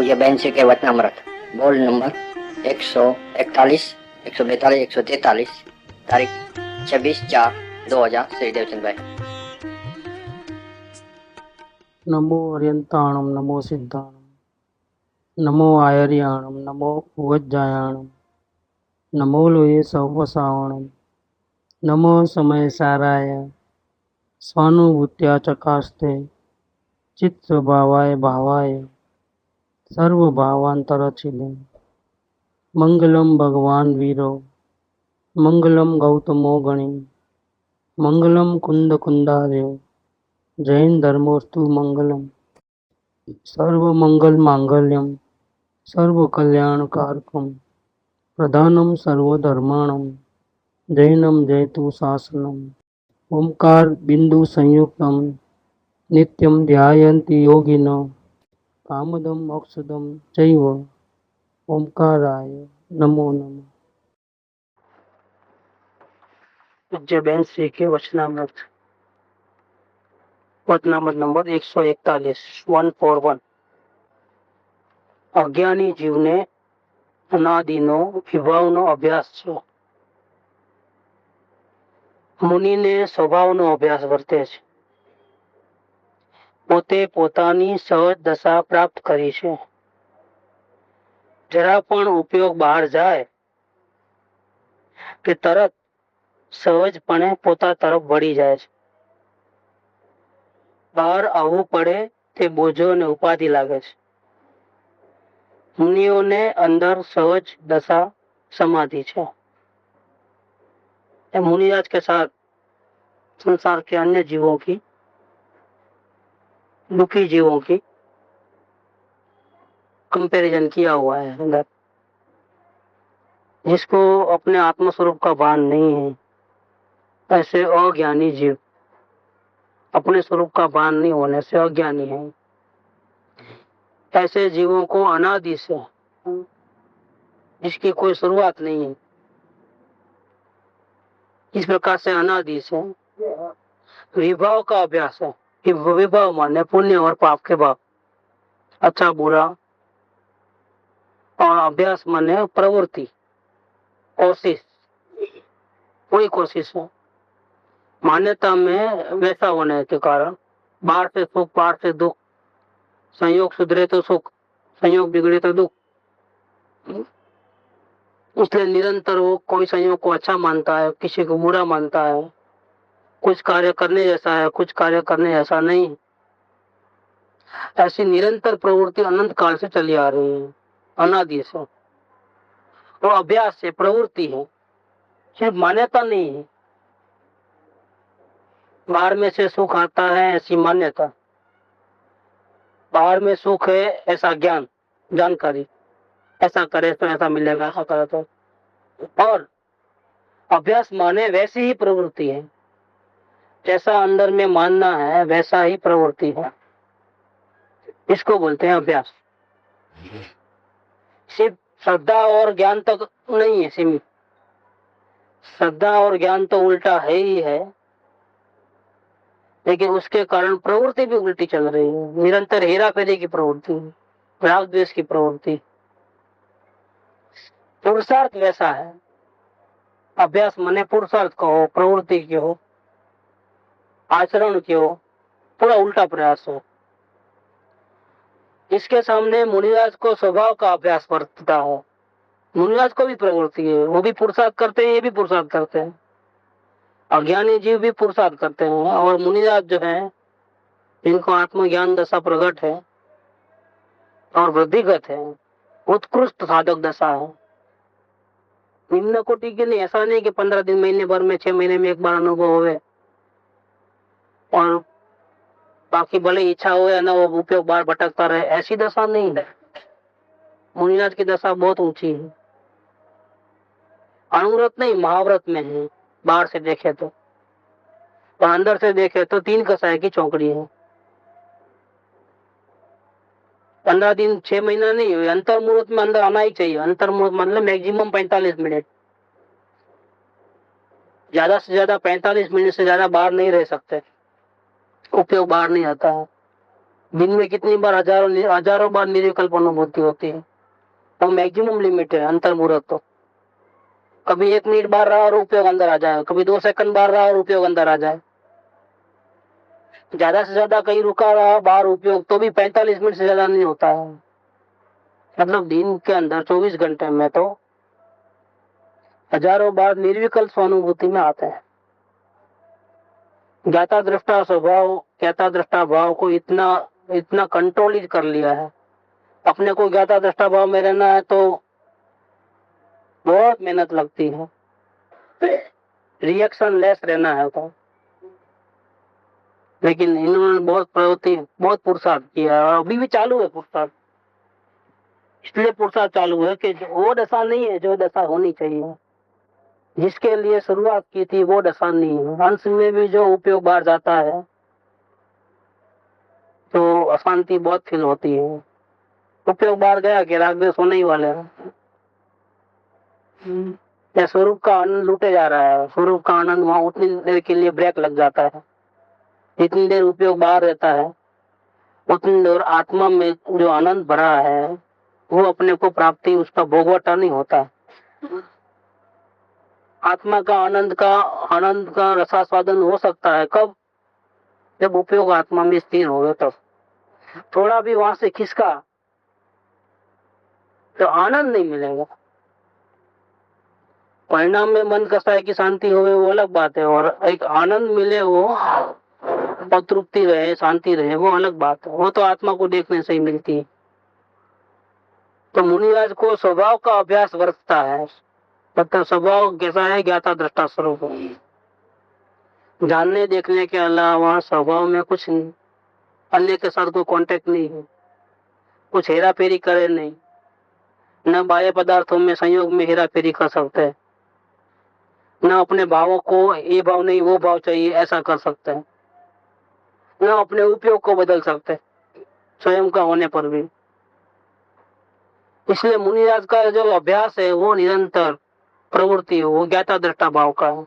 पूज्य बहन श्री के वचनामृत बोल नंबर 141, 142, 143, तारीख 26/4/2000, श्री देवचंद भाई। नमो अर्यंताणम नमो सिद्धाणम नमो आयर्याणम नमो उवज्जायाणम नमो लोये सवसावणम नमो समय साराय स्वानुभूत्या चकास्ते चित्त स्वभावाय भावाय सर्वभावांतरचिले मंगलम भगवान वीरो मंगलम गौतमो गणि मंगलम कुंद कुंदार्यो जैन धर्मोस्तु मंगलम सर्वमंगल मांगल्यम सर्वकल्याणकारकम प्रधानम सर्वधर्माणम जैनम जयतु शासनम ओंकार बिंदु संयुक्तम नित्यम ध्यायन्ति योगिनो कामदम मोक्षदम चैव ओंकाराय नमो नमः। पूज्य बहन श्री के वचनामृत नंबर 141, 141। અજ્ઞાની જીવને અનાદિનો વિભાવનો અભ્યાસ છે. મુનિને સ્વભાવનો અભ્યાસ વર્તે છે. પોતે પોતાની સહજ દશા પ્રાપ્ત કરી છે. જરા પણ ઉપયોગ બહાર જાય કે તરત સહજપણે પોતા તરફ વળી જાય છે. બહાર આવવું પડે તે બોજો અને ઉપાધિ લાગે છે. मुनियों ने अंदर सहज दशा समाधि है। मुनिराज के साथ संसार के अन्य जीवों की, दुखी जीवों की कंपैरिजन किया हुआ है अंदर। जिसको अपने आत्मस्वरूप का भान नहीं है, ऐसे अज्ञानी जीव, अपने स्वरूप का भान नहीं होने से अज्ञानी है, ऐसे जीवों को अनादि से, जिसकी कोई शुरुआत नहीं है, इस प्रकार से अनादि से विभाव का अभ्यास है कि विभाव माने पुण्य और पाप के भाव, अच्छा बुरा, और अभ्यास माने प्रवृत्ति, कोशिश, कोई कोशिश है। मान्यता में वैसा होने के कारण बाहर से सुख, बाहर से दुख, संयोग सुधरे तो सुख, संयोग बिगड़े तो दुख, इसलिए निरंतर वो कोई संयोग को अच्छा मानता है, किसी को बुरा मानता है, कुछ कार्य करने जैसा है, कुछ कार्य करने जैसा नहीं। ऐसी निरंतर प्रवृत्ति अनंत काल से चली आ रही है, अनादि से। तो अभ्यास से प्रवृत्ति है, सिर्फ मान्यता नहीं है। बाहर में से सुख आता है ऐसी मान्यता, बाहर में सुख है ऐसा ज्ञान, जानकारी, ऐसा करे तो ऐसा मिलेगा, ऐसा करे तो। और अभ्यास माने वैसी ही प्रवृत्ति है, जैसा अंदर में मानना है वैसा ही प्रवृत्ति है, इसको बोलते हैं अभ्यास। सिर्फ श्रद्धा और ज्ञान तक नहीं है सीमित, श्रद्धा और ज्ञान तो उल्टा है ही है, लेकिन उसके कारण प्रवृत्ति भी उल्टी चल रही है, निरंतर हेरा फेरी की प्रवृत्ति, राग द्वेष की प्रवृत्ति। पुरुषार्थ वैसा है, अभ्यास माने पुरुषार्थ का हो, प्रवृत्ति की हो, आचरण की हो, पूरा उल्टा प्रयास हो। इसके सामने मुनिराज को स्वभाव का अभ्यास वर्तता है। मुनिराज को भी प्रवृत्ति है, वो भी पुरुषार्थ करते हैं, ये भी पुरुषार्थ करते हैं, अज्ञानी जीव भी पुरुषार्थ करते हैं। और मुनिराज जो है, जिनको आत्मज्ञान दशा प्रकट है और वृद्धिगत है, उत्कृष्ट साधक दशा है, निम्न कोटि के लिए ऐसा नहीं कि 15 दिन, महीने भर में, 6 महीने में एक बार अनुभव होवे और बाकी भले इच्छा हो या ना, वो उपयोग बार भटकता रहे, ऐसी दशा नहीं है। मुनिनाथ की दशा बहुत ऊंची है, अनुव्रत नहीं महाव्रत में है, बाहर से देखे तो, और अंदर से देखे तो 3 कसाय की चौकड़ी है। 15 दिन, 6 महीना नहीं हुए, अंतर मुहूर्त में अंदर आना ही चाहिए। अंतर मुहूर्त मतलब मैक्सिमम 45 मिनट, ज्यादा से ज्यादा 45 मिनट से ज्यादा बाहर नहीं रह सकते, उपयोग बाहर नहीं आता है। दिन में कितनी बार हजारों बार निर्विकल्प अनुभूति होती है, तो मैक्सिमम लिमिट है अंतर मुहूर्त। तो कभी 1 मिनट बाहर रहा और उपयोग अंदर आ जाए, कभी 2 सेकंड बाहर रहा और उपयोग अंदर आ जाए, ज्यादा से ज्यादा कहीं रुका रहा बाहर उपयोग तो भी 45 मिनट से ज्यादा नहीं होता है। मतलब दिन के अंदर 24 घंटे में तो हजारों बार निर्विकल्प स्वानुभूति में आते हैं। ज्ञाता दृष्टा स्वभाव, ज्ञाता दृष्टा भाव को इतना इतना कंट्रोल ही कर लिया है। अपने को ज्ञाता दृष्टा भाव में रहना है तो बहुत मेहनत लगती है, रिएक्शन लेस रहना है तो। लेकिन इन्होंने बहुत प्रवृत्ति, बहुत पुरुषार्थ किया है, अभी भी चालू है पुरुषार्थ। इसलिए पुरुषार्थ चालू है कि वो दशा नहीं है जो दशा होनी चाहिए। जिसके लिए शुरुआत की थी वो दशा नहीं है। अंश में भी जो उपयोग बाहर जाता है तो अशांति बहुत फील होती है। उपयोग बाहर गया कि राग द्वेष होने ही वाले हैं। या स्वरूप का आनंद लूटे जा रहा है, स्वरूप का आनंद वहां उतनी देर के लिए ब्रेक लग जाता है। जितनी देर उपयोग बाहर रहता है उतनी देर आत्मा में जो आनंद भरा है वो अपने को प्राप्ति, उसका भोगवटा नहीं होता। आत्मा का आनंद का रसास्वादन हो सकता है कब? जब उपयोग आत्मा में स्थिर हो, तब थोड़ा भी वहां से खिसका तो आनंद नहीं मिलेगा। परिणाम में मन कसाय की शांति होवे वो अलग बात है, और एक आनंद मिले वो और तृप्ति रहे, शांति रहे, वो अलग बात है। वो तो आत्मा को देखने से ही मिलती है। तो मुनिराज को स्वभाव का अभ्यास वर्तता है। मतलब स्वभाव कैसा है? ज्ञाता दृष्टा स्वरूप। जानने देखने के अलावा स्वभाव में कुछ नहीं, अन्य के साथ कोई कांटेक्ट नहीं है, कुछ हेरा फेरी करे नहीं, न बाह्य पदार्थों में संयोग में हेरा फेरी कर सकते हैं, न अपने भावों को ये भाव नहीं वो भाव चाहिए ऐसा कर सकते हैं, न अपने उपयोग को बदल सकते स्वयं का होने पर भी। इसलिए मुनिराज का जो अभ्यास है वो निरंतर प्रवृत्ति है, वो ज्ञाता दृष्टा भाव का है।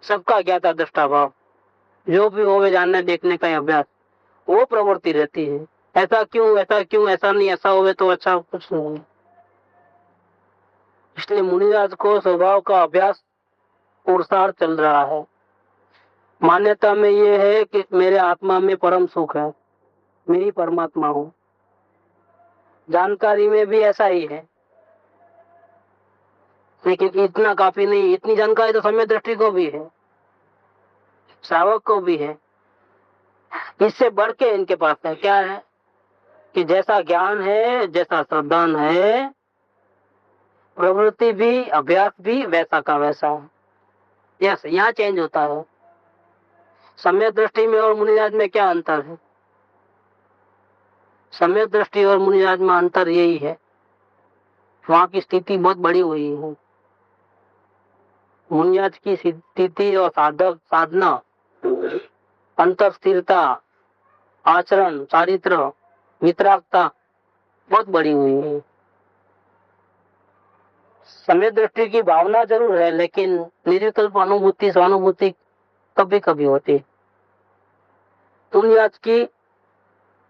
सबका ज्ञाता दृष्टा भाव जो भी हो जानने देखने का अभ्यास, वो प्रवृत्ति रहती है। ऐसा क्यों, ऐसा क्यों, ऐसा नहीं, ऐसा होवे तो अच्छा, कुछ नहीं। इसलिए मुनिराज को स्वभाव का अभ्यास पुरुषार्थ चल रहा है। मान्यता में ये है कि मेरे आत्मा में परम सुख है, मेरी परमात्मा हूं। जानकारी में भी ऐसा ही है, लेकिन इतना काफी नहीं। इतनी जानकारी तो सम्यक दृष्टि को भी है, श्रावक को भी है। इससे बढ़ के इनके पास है क्या है कि जैसा ज्ञान है, जैसा श्रद्धान है, प्रवृत्ति भी, अभ्यास भी वैसा का वैसा है। यस, यहाँ चेंज होता है। सम्यक दृष्टि में और मुनिराज में क्या अंतर है? सम्यक दृष्टि और मुनिराज में अंतर यही है, वहां की स्थिति बहुत बड़ी हुई है। मुनिराज की स्थिति और साधक साधना, अंतर स्थिरता, आचरण, चारित्र, वितरागता बहुत बड़ी हुई है। सम्यक दृष्टि की भावना जरूर है, लेकिन निर्विकल्प अनुभूति, स्वानुभूति कभी कभी होती है। मुनिराज की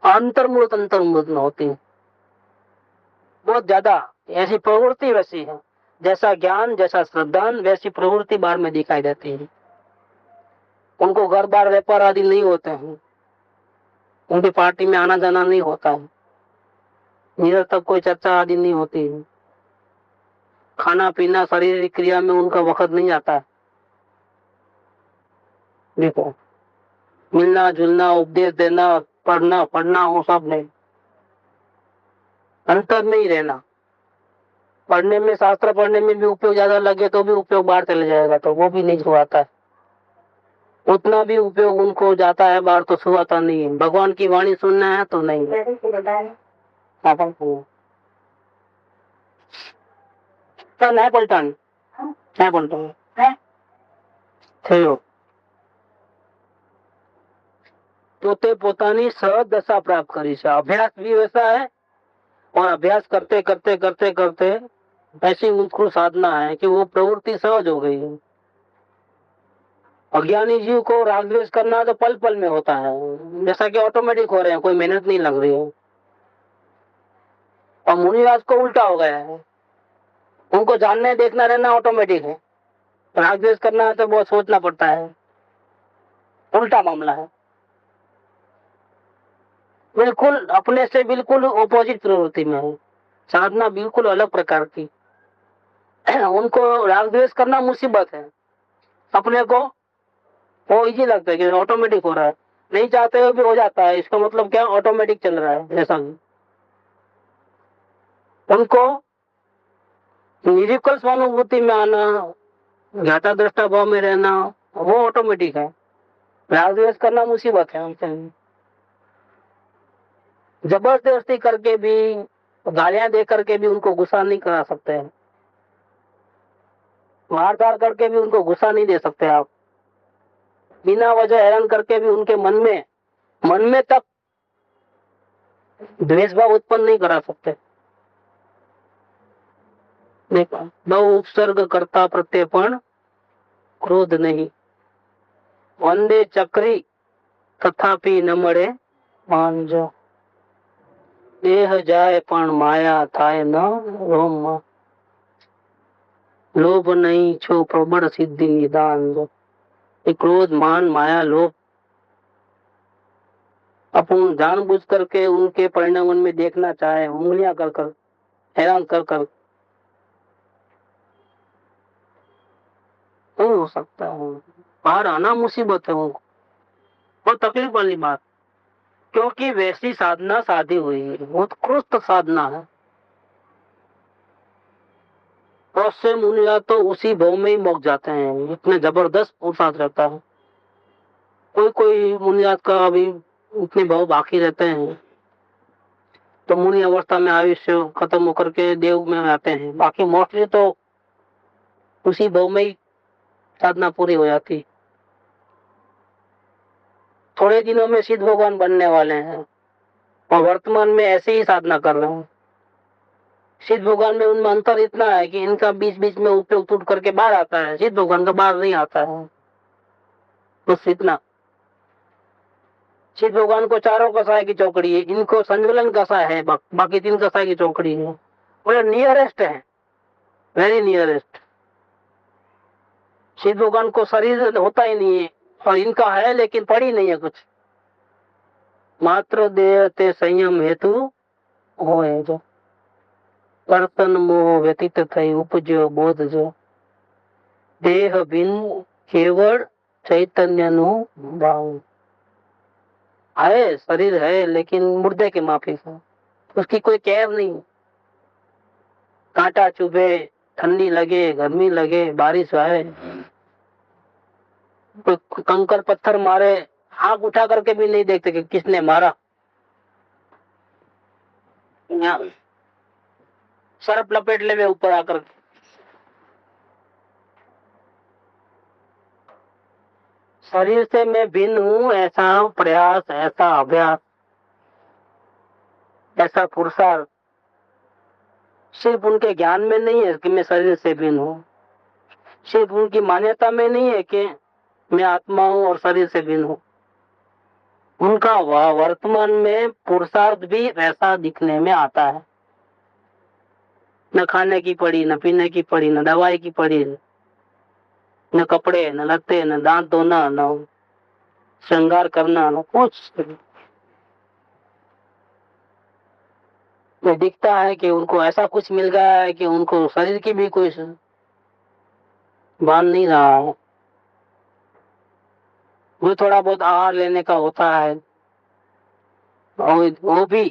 अंतर्मूलत अंतर्मूलत में होती है, बहुत ज्यादा। ऐसी प्रवृत्ति वैसी है, जैसा ज्ञान, जैसा श्रद्धान, वैसी प्रवृत्ति बाहर में दिखाई देती है। उनको घर बार व्यापार आदि नहीं होते हैं, उनकी पार्टी में आना जाना नहीं होता है, निरर्थक कोई चर्चा आदि नहीं होती है, खाना पीना शारीरिक क्रिया में उनका वक्त नहीं आता है। देखो, मिलना जुलना, उपदेश देना, पढ़ना वो सब नहीं, अंतर में ही रहना। पढ़ने में, शास्त्र पढ़ने में भी उपयोग ज्यादा लगे तो भी उपयोग बाहर चले जाएगा, तो वो भी नहीं छुआता है। उतना भी उपयोग उनको जाता है बाहर तो छुआता नहीं है। भगवान की वाणी सुनना है तो नहीं नहीं पलटान नहीं पलटान થયો तो તે પોતાની સહજ દશા પ્રાપ્ત કરી છે। અભ્યાસ भी वैसा है, और अभ्यास करते करते करते करते ऐसी उत्कृष्ट साधना है कि वो प्रवृत्ति सहज हो गई है। अज्ञानी जीव को राग द्वेष करना तो पल पल में होता है, जैसा कि ऑटोमेटिक हो रहे हैं, कोई मेहनत नहीं लग रही है। और मुनिराज को उल्टा हो गया है, उनको जानने देखना रहना ऑटोमेटिक है, राग द्वेष करना है तो बहुत सोचना पड़ता है। उल्टा मामला है, बिल्कुल अपने से बिल्कुल ऑपोजिट प्रवृत्ति में है, साधना बिल्कुल अलग प्रकार की। उनको राग द्वेष करना मुसीबत है, अपने को वो इजी लगता है कि ऑटोमेटिक हो रहा है, नहीं चाहते हुए भी हो जाता है। इसका मतलब क्या, ऑटोमेटिक चल रहा है। ऐसा उनको निरीकल स्वानुभूति में आना, ज्ञाता दृष्टा भाव में रहना, वो ऑटोमेटिक है। राग द्वेष करना मुसीबत है हमसे। जबरदस्ती करके भी, गालियां दे करके भी उनको गुस्सा नहीं करा सकते हैं, मार धार करके भी उनको गुस्सा नहीं दे सकते आप, बिना वजह हैरान करके भी उनके मन में तक द्वेष भाव उत्पन्न नहीं करा सकते। बहु उपसर्ग करता प्रत्येपण क्रोध नहीं, वंदे चक्री तथापि न મળે માંજો, देह जाए पण माया थाय न रोम, लोभ नहीं छो प्रबल सिद्धि निदान। क्रोध मान माया लोभ अपन जानबूझ करके उनके परिणाम में देखना चाहे, उंगलियां कर कर, हैरान कर कर, नहीं हो सकता है। बाहर आना मुसीबत है उनको, बहुत तकलीफ वाली बात, क्योंकि वैसी साधना साधी हुई है, बहुत उत्कृष्ट साधना है। बहुत से मुनिया तो उसी भाव में ही मौक जाते हैं, इतने जबरदस्त पुरुषार्थ रहता है। कोई कोई मुनियात का अभी उतने भाव बाकी रहते हैं, तो मुनि अवस्था में आयुष्य खत्म होकर के देव में आते हैं। बाकी मोस्टली तो उसी भाव में ही साधना पूरी हो जाती। थोड़े दिनों में सिद्ध भगवान बनने वाले हैं और वर्तमान में ऐसे ही साधना कर रहे हैं। सिद्ध भगवान में उनमें अंतर इतना है कि इनका बीच बीच में उपयोग टूट करके बाहर आता है, सिद्ध भगवान का बाहर नहीं आता है, बस इतना। सिद्ध भगवान को चारों कसाय की चौकड़ी है, इनको संजलन कसाय है, बाकी 3 कसाय की चौकड़ी है। वो नियरेस्ट है, वेरी नियरेस्ट। सिद्ध भगवान को शरीर होता ही नहीं है, और इनका है लेकिन पड़ी नहीं है कुछ, मात्र देह ते संयम हेतु होए जो, कर्तन मोह व्यतीत थई उपजो बोध जो, देह बिन केवल चैतन्य नु भाव। है शरीर है लेकिन मुर्दे के माफिक है, उसकी कोई केयर नहीं। कांटा चुभे, ठंडी लगे, गर्मी लगे, बारिश आए, कोई कंकर पत्थर मारे, आंख उठा करके भी नहीं देखते कि किसने मारा। सरप लपेट ले वे ऊपर आकर। शरीर से मैं भिन्न हूं, ऐसा प्रयास, ऐसा अभ्यास, ऐसा पुरुषार्थ सिर्फ उनके ज्ञान में नहीं है कि मैं शरीर से भिन्न हूं, सिर्फ उनकी मान्यता में नहीं है कि मैं आत्मा हूं और शरीर से भिन्न हूं। उनका वर्तमान में पुरुषार्थ भी वैसा दिखने में आता है। न खाने की पड़ी, न पीने की पड़ी, न दवाई की पड़ी, न कपड़े, न लत्ते, न दांत धोना, न श्रृंगार करना, न कुछ। में दिखता है कि उनको ऐसा कुछ मिल गया है कि उनको शरीर की भी कोई भान नहीं रहा है। वो थोड़ा बहुत आहार लेने का होता है, और वो भी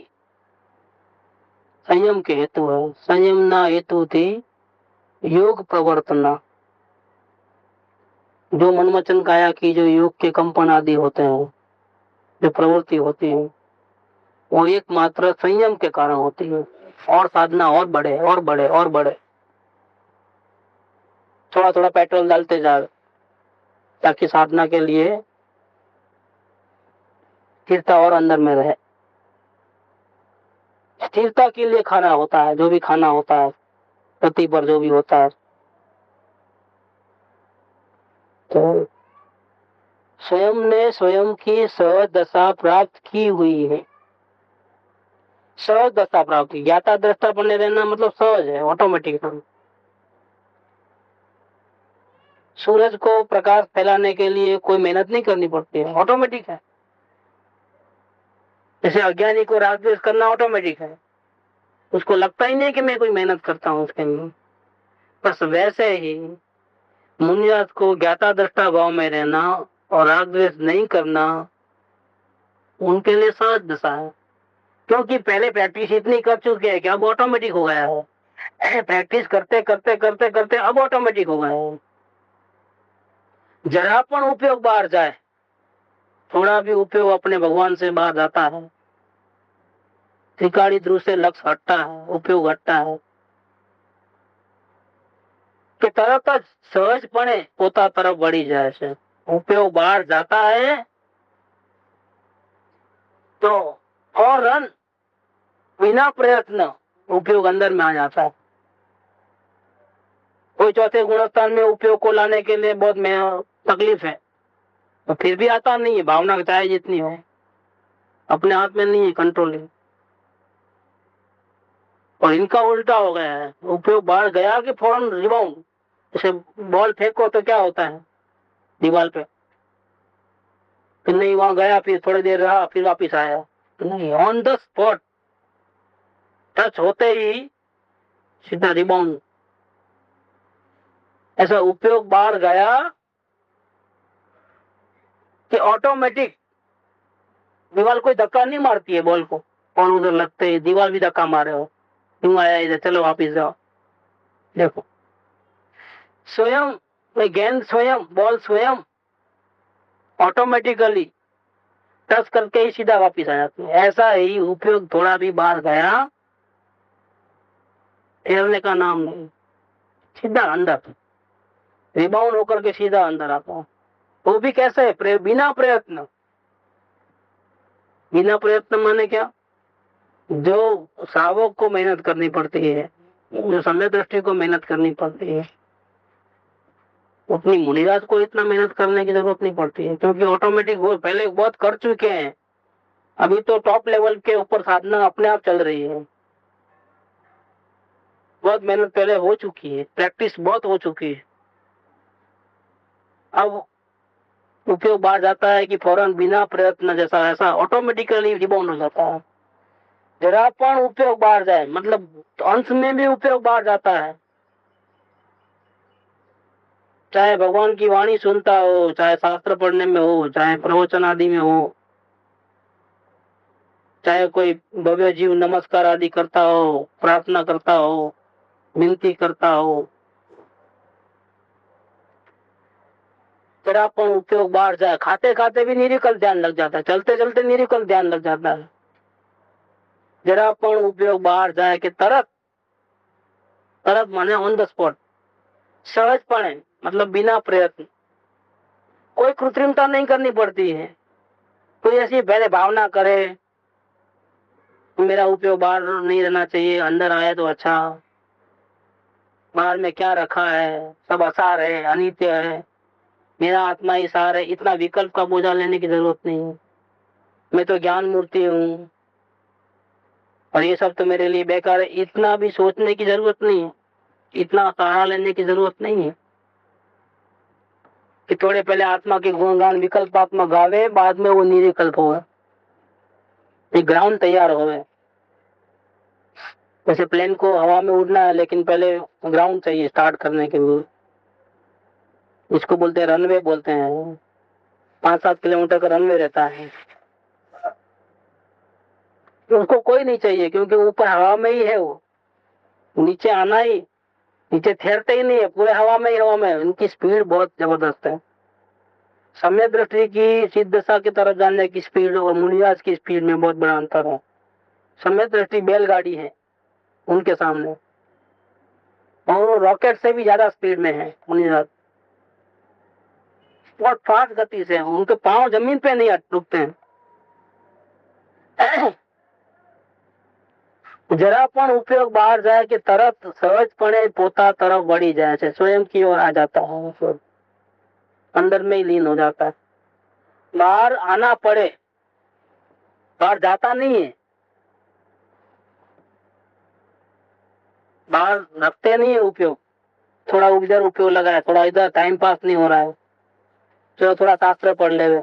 संयम के हेतु है। संयम ना हेतु थी योग प्रवर्तना, जो मन वचन काया की जो योग के कंपन आदि होते हैं, जो प्रवृत्ति होती है, वो एकमात्र संयम के कारण होती है। और साधना और बढ़े और बढ़े और बढ़े, थोड़ा थोड़ा पेट्रोल डालते जा, ताकि साधना के लिए स्थिरता और अंदर में रहे। स्थिरता के लिए खाना होता है, जो भी खाना होता है, प्रति पर जो भी होता है। तो स्वयं ने स्वयं की सहज दशा प्राप्त की हुई है। सहज दशा प्राप्त की, ज्ञाता दृष्टा बने रहना मतलब सहज है, ऑटोमेटिक। सूरज को प्रकाश फैलाने के लिए कोई मेहनत नहीं करनी पड़ती है, ऑटोमेटिक है। जैसे अज्ञानी को राग द्वेष करना ऑटोमेटिक है, उसको लगता ही नहीं कि मैं कोई मेहनत करता हूँ उसके लिए। बस वैसे ही मुनियात को ज्ञाता दृष्टा भाव में रहना और राग द्वेष नहीं करना उनके लिए सहज दशा है, क्योंकि पहले प्रैक्टिस इतनी कर चुके हैं कि अब ऑटोमेटिक हो गया है। प्रैक्टिस करते करते करते करते अब ऑटोमेटिक हो गया है। जरा पण उपयोग बाहर जाए, थोड़ा भी उपयोग अपने भगवान से बाहर जाता है, त्रिकाणी ध्रुव से लक्ष्य हटता है, उपयोग हटता है, कि तरत જ સહજપણે પોતા તરફ વળી જાય છે। ઉપયોગ બહાર जाता है तो फौरन बिना प्रयत्न उपयोग अंदर में आ जाता है। कोई चौथे गुणस्थान में उपयोग को लाने के लिए बहुत तकलीफ है, तो फिर भी आता नहीं है। भावना चाहे जितनी हो, अपने हाथ में नहीं है कंट्रोलिंग। और इनका उल्टा हो गया है, उपयोग बाहर गया कि फौरन रिबाउंड। जैसे बॉल फेंको तो क्या होता है दीवार पे, फिर नहीं वहां गया, फिर थोड़ी देर रहा, फिर वापिस आया, नहीं, ऑन द स्पॉट टच होते ही सीधा रिबाउंड। ऐसा उपयोग बाहर गया कि ऑटोमेटिक दीवार कोई धक्का नहीं मारती है बॉल को, और उधर लगते ही दीवार भी धक्का मारे हो, क्यों आया इधर, चलो वापिस जाओ। देखो स्वयं गेंद स्वयं, बॉल स्वयं ऑटोमेटिकली टच करके ही सीधा वापिस आ जाती है। ऐसा ही उपयोग थोड़ा भी बाहर गया, ठहरने का नाम नहीं, सीधा अंदर रिबाउंड होकर के सीधा अंदर आता है। वो भी कैसे, बिना प्रयत्न। बिना प्रयत्न माने क्या, जो श्रावक को मेहनत करनी पड़ती है, जो समय दृष्टि को मेहनत करनी पड़ती है, उतनी मुनिराज को इतना मेहनत करने की जरूरत नहीं पड़ती है, क्योंकि ऑटोमेटिक वो पहले बहुत कर चुके हैं। अभी तो टॉप लेवल के ऊपर साधना अपने आप चल रही है। बहुत मेहनत पहले हो चुकी है, प्रैक्टिस बहुत हो चुकी है। अब उपयोग बाहर जाता है कि फौरन बिना प्रयत्न, जैसा ऐसा ऑटोमेटिकली रिबाउंड हो जाता है। जरा पण उपयोग बाहर जाए, मतलब अंश में भी उपयोग बाहर जाता है। चाहे भगवान की वाणी सुनता हो, चाहे शास्त्र पढ़ने में हो, चाहे प्रवचन आदि में हो, चाहे कोई भव्य जीव नमस्कार आदि करता हो, प्रार्थना करता हो, विनती करता हो, जरा पण उपयोग बाहर जाए। खाते खाते भी निरिकल ध्यान लग जाता है, चलते चलते निरिकल ध्यान लग जाता है। जरा पण उपयोग बाहर जाए कि तरत, तरत माने ऑन द स्पॉट, सहजपणे मतलब बिना प्रयत्न, कोई कृत्रिमता नहीं करनी पड़ती है। कोई ऐसी पहले भावना करे मेरा उपयोग बाहर नहीं रहना चाहिए, अंदर आए तो अच्छा, बाहर में क्या रखा है, सब असार है, अनित्य है, मेरा आत्मा ही सार है, इतना विकल्प का बोझा लेने की जरूरत नहीं है। मैं तो ज्ञान मूर्ति हूँ और ये सब तो मेरे लिए बेकार है, इतना भी सोचने की जरूरत नहीं है, इतना सहारा लेने की जरूरत नहीं है कि थोड़े पहले आत्मा के गुणगान विकल्प आत्मा गावे, बाद में वो निविकल्प हो, एक ग्राउंड तैयार हो। जैसे प्लेन को हवा में उड़ना है, लेकिन पहले ग्राउंड चाहिए स्टार्ट करने के लिए, इसको बोलते हैं रनवे बोलते हैं। 5-7 किलोमीटर का रनवे रहता है, तो उसको कोई नहीं चाहिए, क्योंकि ऊपर हवा में ही है, वो नीचे आना ही, नीचे ठहरते ही नहीं है, पूरे हवा में ही, हवा में। उनकी स्पीड बहुत जबरदस्त है। सम्यक दृष्टि की सिद्ध दशा की तरफ जाने की स्पीड और मुनिराज की स्पीड में बहुत बड़ा अंतर है। सम्यक दृष्टि बैलगाड़ी है उनके सामने, और रॉकेट से भी ज्यादा स्पीड में है मुनिराज, बहुत फास्ट गति से। उनके पांव जमीन पे नहीं रुकते हैं। जरा पण उपयोग बाहर जाए कि तरत सहजपणे पोता तरफ बढ़ी जाए, स्वयं की ओर आ जाता है, अंदर में ही लीन हो जाता है। बाहर आना पड़े, बाहर जाता नहीं है, बाहर रखते नहीं है उपयोग, थोड़ा उधर उपयोग लगा है, थोड़ा इधर टाइम पास नहीं हो रहा है, चलो थोड़ा शास्त्र पढ़ ले,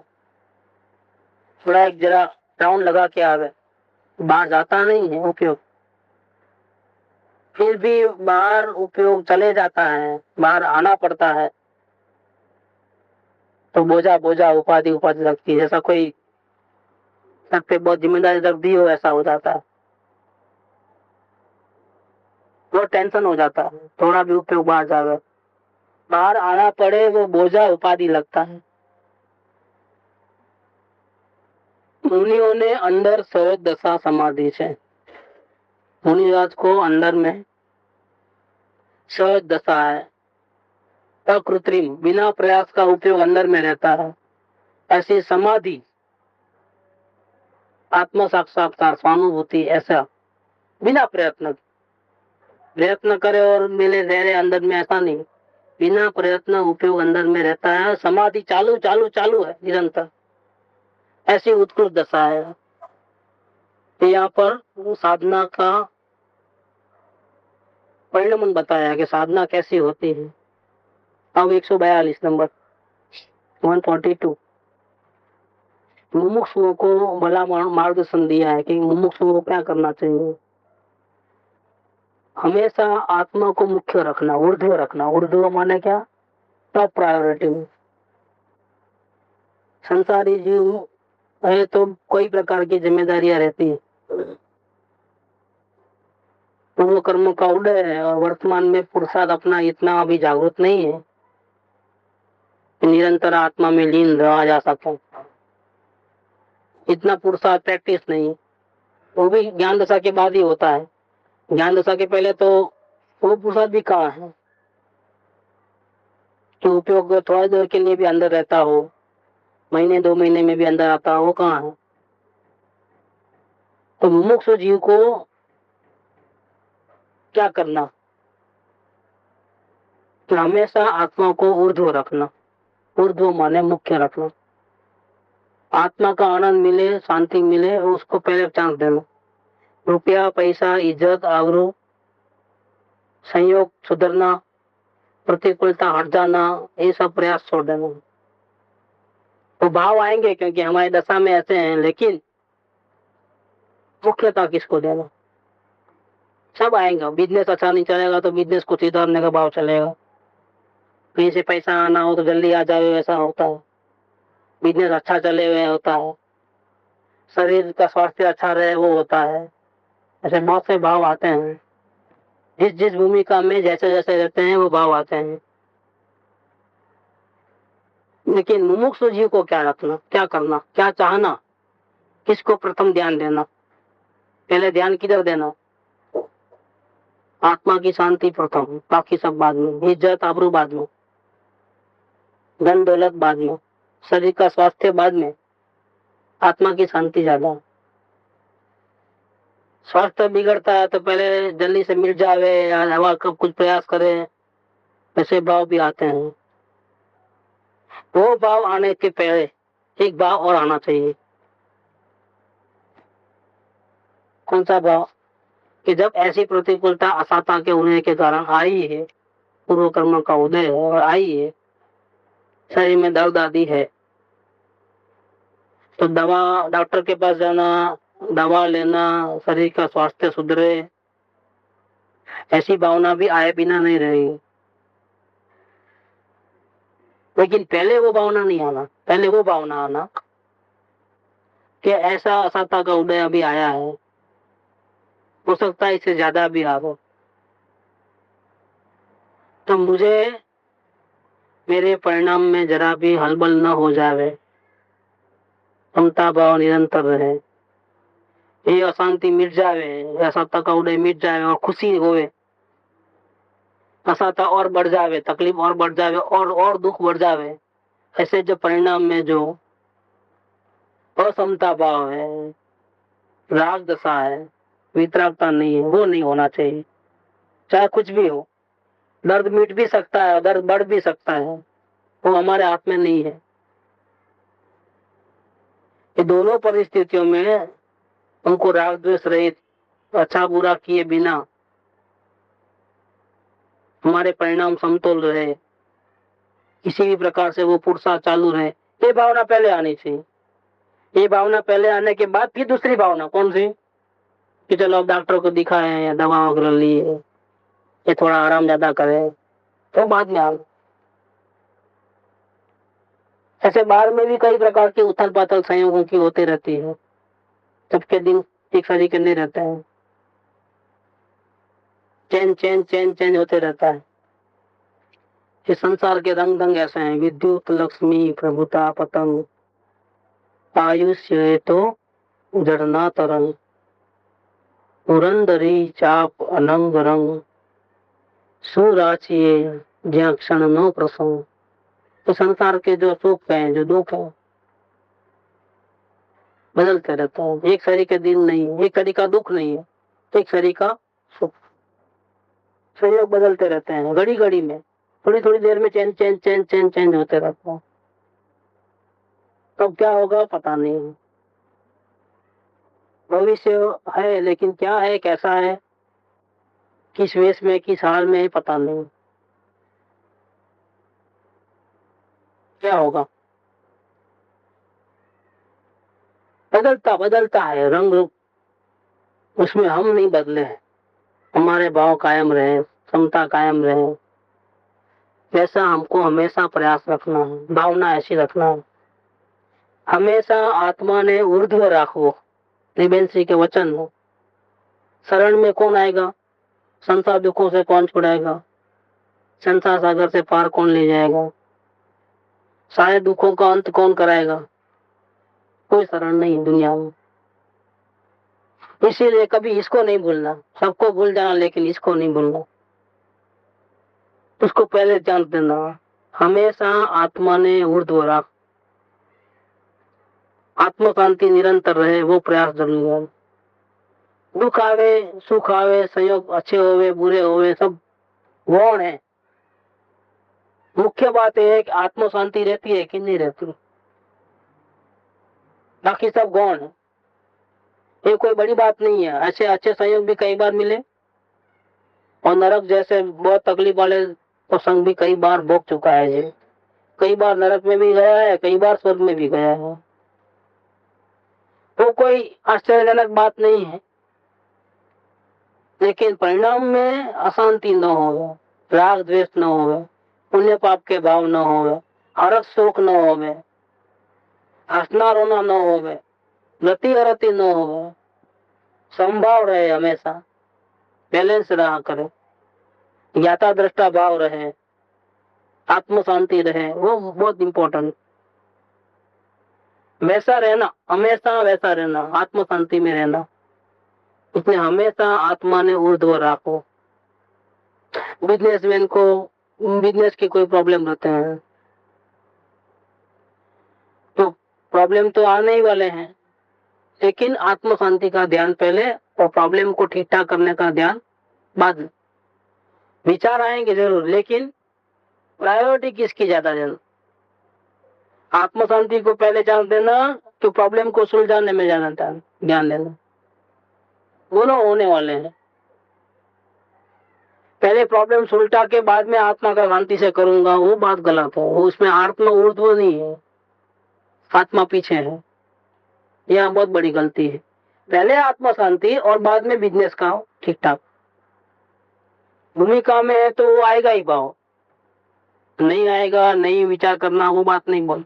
थोड़ा एक जरा राउंड लगा के आवे, बाहर जाता नहीं है उपयोग। फिर भी बाहर उपयोग चले जाता है, बाहर आना पड़ता है, तो बोझा बोझा उपाधि उपाधि लगती है, जैसा कोई सर पे बहुत जिम्मेदारी रख दी हो ऐसा हो जाता है, वो टेंशन हो जाता है, थोड़ा भी उपयोग बाहर जावे, बाहर आना पड़े वो बोझा उपाधि लगता है। मुनियों ने अंदर सहज दशा समाधि है, मुनिराज को अंदर में सहज दशा है, अकृत्रिम बिना प्रयास का उपयोग अंदर में रहता है, ऐसी समाधि आत्म साक्षात्कार स्वानुभूति ऐसा बिना प्रयत्न, प्रयत्न करे और मिले रहे अंदर में, ऐसा नहीं, बिना प्रयत्न उपयोग अंदर में रहता है, समाधि चालू चालू चालू है निरंतर, ऐसी उत्कृष्ट दशा है। तो यहाँ पर साधना का परिणाम बताया कि साधना कैसी होती है। अब 142 नंबर 142 मुमुक्षुओं को भला मार्गदर्शन दिया है कि मुमुक्षुओं को क्या करना चाहिए। हमेशा आत्मा को मुख्य रखना, ऊर्ध्व रखना, ऊर्ध्व माने क्या, टॉप प्रायोरिटी में। संसारी जीव है तो कोई प्रकार की जिम्मेदारियां रहती है, पूर्व कर्मों का उदय है और वर्तमान में पुरुषार्थ अपना इतना अभी जागृत नहीं है कि निरंतर आत्मा में लीन रहा जा सके, इतना पुरुषार्थ प्रैक्टिस नहीं, वो भी ज्ञान दशा के बाद ही होता है। ज्ञान दशा के पहले तो वो पुरुषार्थ भी कहाँ है कि उपयोग थोड़ा देर के लिए भी अंदर रहता हो, महीने 2 महीने में भी अंदर आता हो, वो कहाँ है। तो मुमुक्षु जीव को क्या करना, तो हमेशा आत्मा को ऊर्ध्व रखना, ऊर्ध्व माने मुख्य रखना, आत्मा का आनंद मिले, शांति मिले, उसको पहले चांस देना। रुपया पैसा इज्जत आबरू संयोग सुधरना, प्रतिकूलता हट जाना, ये सब प्रयास छोड़ देना। तो भाव आएंगे क्योंकि हमारी दशा में ऐसे हैं, लेकिन मुख्यता किसको देना, सब आएंगे। बिजनेस अच्छा नहीं चलेगा तो बिजनेस को सुधारने का भाव चलेगा, कहीं से पैसा आना हो तो जल्दी आ जाए वैसा होता है, बिजनेस अच्छा चले हुए होता है, शरीर का स्वास्थ्य अच्छा रहे वो होता है, ऐसे बहुत से भाव आते हैं। जिस जिस भूमिका में जैसे जैसे रहते हैं वो भाव आते हैं। लेकिन मुमुक्षु जीव को क्या रखना, क्या करना, क्या चाहना, किसको प्रथम ध्यान देना, पहले ध्यान किधर देना, आत्मा की शांति प्रथम, बाकी सब बाद में, इज्जत आबरू बाद में, धन दौलत बाद में, शरीर का स्वास्थ्य बाद में, आत्मा की शांति ज्यादा। स्वास्थ्य बिगड़ता है तो पहले जल्दी से मिल जावे या हवा कब कुछ प्रयास करे, ऐसे भाव भी आते हैं। वो भाव आने के पहले एक भाव और आना चाहिए। कौन सा भाव, कि जब ऐसी प्रतिकूलता असाता के होने के कारण आई है, पूर्व कर्म का उदय है और आई है, शरीर में दर्द आदि है, तो दवा डॉक्टर के पास जाना, दवा लेना, शरीर का स्वास्थ्य सुधरे, ऐसी भावना भी आए बिना नहीं रहेगी। लेकिन पहले वो भावना नहीं आना, पहले वो भावना आना कि ऐसा असाता का उदय अभी आया है, हो सकता है इससे ज्यादा भी आवे, तो मुझे मेरे परिणाम में जरा भी हलबल न हो जावे, समता भाव निरंतर रहे, ये अशांति मिट जावे, असाता का उदय मिट जावे और खुशी होवे, असाता और बढ़ जावे, तकलीफ और बढ़ जावे और दुख बढ़ जावे, ऐसे जो परिणाम में जो असमता भाव है, राग दशा है, वितरागता नहीं है, वो नहीं होना चाहिए। चाहे कुछ भी हो, दर्द मिट भी सकता है, दर्द बढ़ भी सकता है, वो हमारे हाथ में नहीं है। ये दोनों परिस्थितियों में उनको राग द्वेष रहित अच्छा बुरा किए बिना हमारे परिणाम समतोल रहे, किसी भी प्रकार से वो पुरुषार्थ चालू रहे, ये भावना पहले आनी चाहिए। ये भावना पहले आने के बाद फिर दूसरी भावना कौन सी, कि चलो अब डॉक्टर को दिखाए या दवा वगैरह ली, ये थोड़ा आराम ज्यादा करे, तो बाद में आ। ऐसे बाहर में भी कई प्रकार की उथल पाथल संयोगों की होती रहती है, सबके दिन एक तरीके नहीं रहते हैं, चेंज होते रहता है। इस संसार के रंग ढंग ऐसे हैं, विद्युत लक्ष्मी प्रभुता पतंग, आयुष्य तो जड़ना तरंग, पुरंदरी चाप अनंग रंग, सुराचिए ज्या क्षण नो प्रसंग। तो संसार के जो सुख है, जो दुख है, बदलते रहता है। एक शरीर के दिन नहीं है, एक शरीर का दुख नहीं है, एक शरीर का सुख। संयोग बदलते रहते हैं घड़ी घड़ी में, थोड़ी थोड़ी देर में चेंज होते रहता है। तब क्या होगा पता नहीं, भविष्य है लेकिन क्या है, कैसा है, किस वेश में, किस हाल में, पता नहीं क्या होगा। बदलता है रंग रूप, उसमें हम नहीं बदले हैं, हमारे भाव कायम रहे, समता कायम रहे, वैसा हमको हमेशा प्रयास रखना है, भावना ऐसी रखना है। हमेशा आत्मा ने ऊर्ध्व राखो, त्रिवेंद्र के वचन हो। शरण में कौन आएगा, संसार दुखों से कौन छुड़ाएगा, संसार सागर से पार कौन ले जाएगा, सारे दुखों का अंत कौन कराएगा, कोई शरण नहीं दुनिया में। इसीलिए कभी इसको नहीं भूलना, सबको भूल जाना लेकिन इसको नहीं भूलना, उसको पहले जान देना। हमेशा आत्मा ने ऊर्ध्व राख, आत्म शांति निरंतर रहे, वो प्रयास जरूर है। दुख आवे सुख आवे, संयोग अच्छे होवे बुरे होवे, सब गौण है। मुख्य बात यह है कि आत्म शांति रहती है कि नहीं रहती, बाकी सब गौण है। ये कोई बड़ी बात नहीं है, ऐसे अच्छे संयोग भी कई बार मिले और नरक जैसे बहुत तकलीफ वाले प्रसंग भी कई बार भोग चुका है जी। कई बार नरक में भी गया है, कई बार स्वर्ग में भी गया है, तो कोई आश्चर्यजनक बात नहीं है। लेकिन परिणाम में अशांति न हो, राग द्वेष न हो, पुण्य पाप के भाव न हो, अरस शोक न हो, हंसना रोना न हो, रति अरति न हो, संभाव रहे, हमेशा बैलेंस रहा करे, ज्ञाता दृष्टा भाव रहे, आत्म शांति रहे, वो बहुत इंपॉर्टेंट। वैसा रहना, हमेशा वैसा रहना, आत्म शांति में रहना, इसलिए हमेशा आत्मा ने ऊर्ध्व राखो। बिजनेसमैन को बिजनेस की कोई प्रॉब्लम रहते हैं तो प्रॉब्लम तो आने ही वाले हैं, लेकिन आत्म शांति का ध्यान पहले और प्रॉब्लम को ठीक ठाक करने का ध्यान बाद में। विचार आएंगे जरूर, लेकिन प्रायोरिटी किसकी ज्यादा देना, आत्म शांति को पहले ध्यान देना तो प्रॉब्लम को सुलझाने में ज्यादा ध्यान देना, दोनों होने वाले हैं। पहले प्रॉब्लम सुलझा के बाद में आत्मा का शांति से करूंगा, वो बात गलत है, वो उसमें आत्मा ऊर्ध्व नहीं है, आत्मा पीछे है, यह बहुत बड़ी गलती है। पहले आत्मा शांति और बाद में बिजनेस का ठीक ठाक। भूमिका में है तो वो आएगा ही भाव, नहीं आएगा नहीं विचार करना, वो बात नहीं बोल,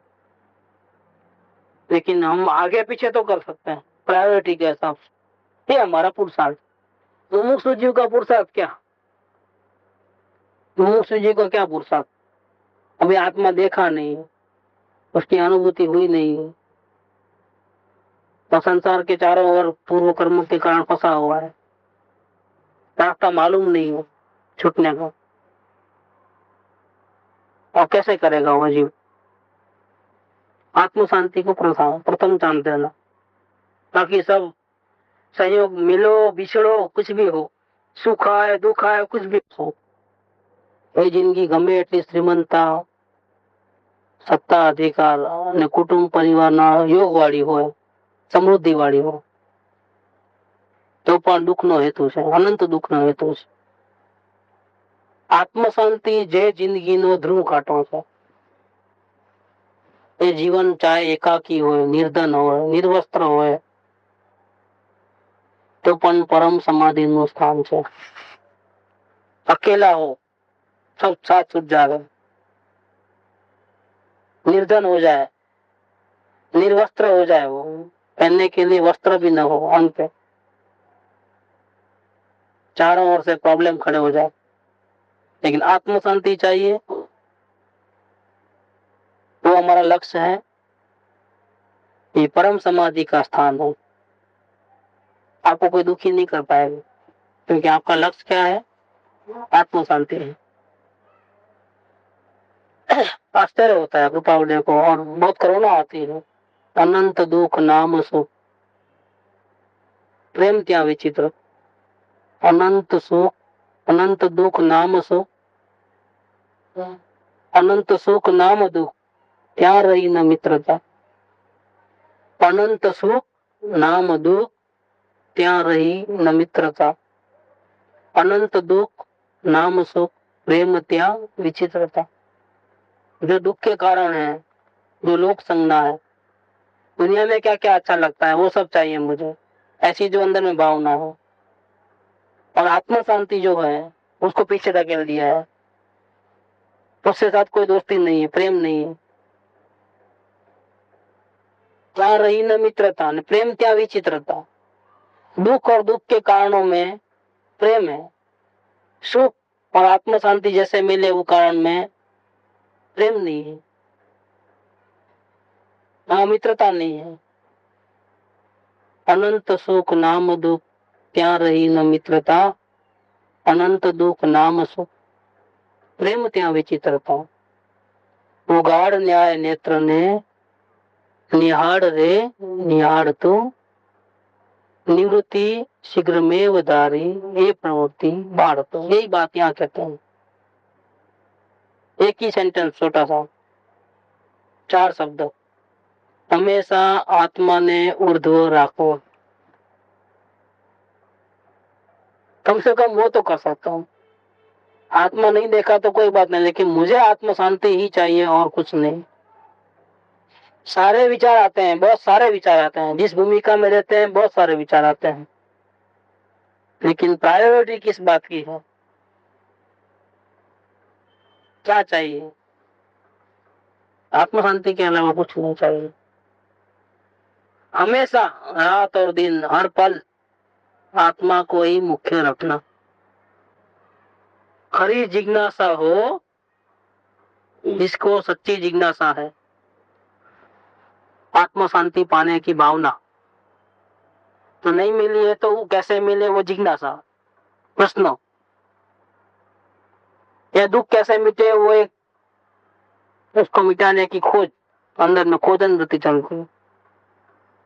लेकिन हम आगे पीछे तो कर सकते हैं प्रायोरिटी के हिसाब से। ये हमारा पुरुषार्थ। मुमुक्षु जीव का पुरुषार्थ क्या, मुमुक्षु जीव का क्या पुरुषार्थ, अभी आत्मा देखा नहीं, उसकी अनुभूति हुई नहीं, तो संसार के चारों ओर पूर्व कर्मों के कारण फंसा हुआ है, रास्ता मालूम नहीं हो छूटने का, और कैसे करेगा वो जीव। आत्म शांति को प्रथम जान देना, बाकी सब संयोग मिलो बिछड़ो कुछ भी हो, सुख आए दुख आए कुछ भी हो, ये जिंदगी गमे एटली श्रीमंता સત્તા અધિકાર અને કુટુંબ પરિવારના યોગવાળી હોય, સમૃદ્ધિવાળી હોય, તો પણ દુઃખનો હેતુ છે, અનંત દુઃખનો હેતુ છે. આત્મ શાંતિ જે જિંદગીનો ધ્રુવ કાંટો છે. એ જીવન ચાહે એકાકી હોય, નિર્ધન હોય, નિર્વસ્ત્ર હોય, तो पण परम समाधि નું સ્થાન છે. अकेला हो, सब साथ छूट जाए, निर्धन हो जाए, निर्वस्त्र हो जाए, वो पहनने के लिए वस्त्र भी न हो, अंग पे चारों ओर से प्रॉब्लम खड़े हो जाए, लेकिन आत्म शांति चाहिए, वो हमारा लक्ष्य है. ये परम समाधि का स्थान है. आपको कोई दुखी नहीं कर पाएगा, क्योंकि आपका लक्ष्य क्या है? आत्म शांति है. आश्चर्य होता है कृपावड़े को, और बहुत करुणा आती है. अनंत दुख नाम सुख, प्रेम त्या विचित्र. अनंत सुख, अनंत दुख नाम सुख, अनंत सुख नाम दुख, त्या रही न मित्रता. अनंत सुख नाम दुख, त्या रही न मित्रता. अनंत दुख नाम सुख, प्रेम त्या विचित्रता. जो दुख के कारण है, जो लोक संज्ञा है, दुनिया में क्या क्या अच्छा लगता है वो सब चाहिए मुझे, ऐसी जो अंदर में भावना हो. और आत्म शांति जो है उसको पीछे धकेल दिया है. उसके साथ कोई दोस्ती नहीं है, प्रेम नहीं है. ત્યાં रही न मित्रता, प्रेम त्या विचित्रता. दुख और दुख के कारणों में प्रेम है, सुख और आत्म शांति जैसे मिले वो कारण में प्रेम नहीं है, हाँ मित्रता नहीं है. अनंत सुख नाम दुख, त्या रही न मित्रता. अनंत दुख नाम सुख, प्रेम त्या विचित्रता. वो गाढ़ न्याय नेत्र ने निहाड़ रे निहाड़ तो, निवृत्ति शीघ्र में धारी, ये प्रवृत्ति बाढ़ तो. यही बात यहाँ कहते हैं. एक ही सेंटेंस छोटा सा, 4 शब्द. हमेशा आत्मा ने ऊर्ध्व राखो. कम से कम वो तो कर सकता हूँ. आत्मा नहीं देखा तो कोई बात नहीं, लेकिन मुझे आत्म शांति ही चाहिए और कुछ नहीं. सारे विचार आते हैं, बहुत सारे विचार आते हैं. जिस भूमिका में रहते हैं बहुत सारे विचार आते हैं, लेकिन प्रायोरिटी किस बात की है? क्या चाहिए? आत्म शांति के अलावा कुछ नहीं चाहिए. हमेशा रात और दिन हर पल आत्मा को ही मुख्य रखना. खरी जिज्ञासा हो, जिसको सच्ची जिज्ञासा है, आत्म शांति पाने की भावना, तो नहीं मिली है तो वो कैसे मिले, वो जिज्ञासा, प्रश्न. यह दुख कैसे मिटे, वो एक उसको मिटाने की खोज, अंदर में खोजन वृत्ति चलती है.